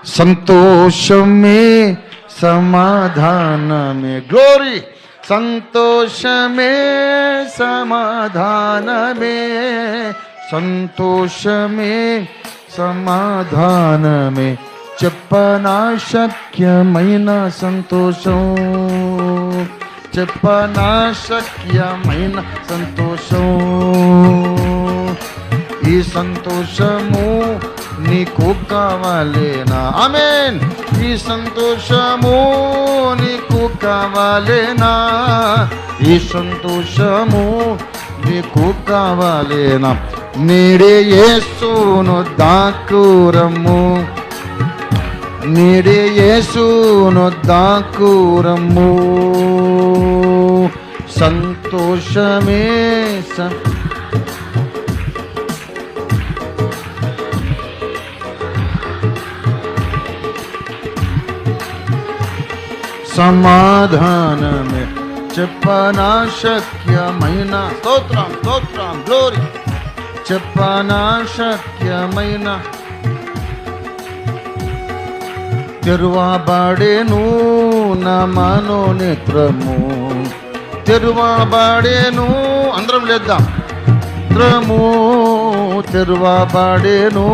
సంతోషమే సమాధానమే. గ్లోరీ. సంతోషమే సమాధానమే, సంతోషమే సమాధానమే, చెప్పనా శక్యమైన సంతోషం, చెప్పనా శక్యమైన సంతోషం. ఈ సంతోషము నీకు కావాలేనా? ఆమేన్. ఈ సంతోషము నీకు కావాలేనా? ఈ సంతోషము నీకు కావాలేనా? నేడే యేసును దాక్కురమ్ము, నేడే యేసును దాక్కురమ్ము. సంతోషమే సమాధానమే, చెప్పనా శక్యమైన. స్తోత్రం స్తోత్రం గ్లోరీ. చెప్పనా శక్యమైన. తెరువబడెను నా మనోనేత్రము, తెరువబడెను. అందరం లేద్దాం. నేత్రము తెరువబడెను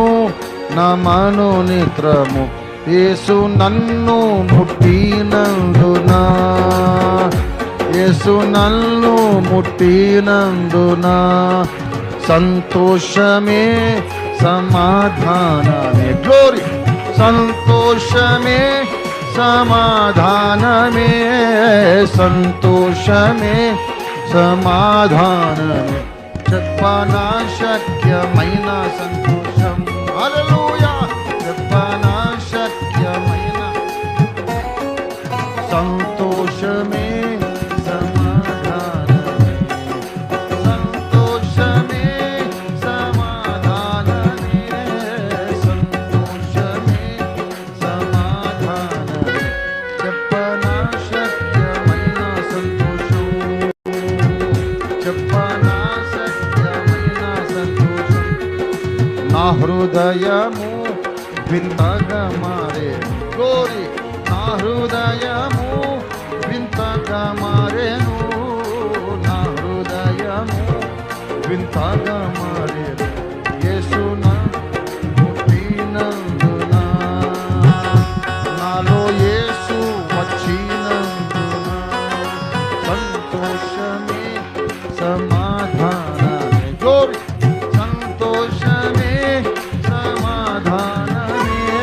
నా మనోనేత్రము, యేసు నన్ను ముట్టినందున, యేసు నన్ను ముట్టినందున. సంతోషమే సమాధానమే. గ్లోరీ. సంతోషమే సమాధానమే, సంతోషమే సమాధానమే, చెప్పనా శక్యమైన సంతోషం. హల్లెలూయా. చెప్పనా శక్యమైన సంతోషమే సమాధానమే, సంతోషమే సమాధానమే, సంతోషమే సమాధానమే, చెప్పనా శక్యమైన సంతోషం, చెప్పనా శక్యమైన సంతోషం. నా హృదయము వింతగా మారేను. గ్లోరీ. నా హృదయము వింతగా మారేను, నా హృదయము వింతగా మారేను.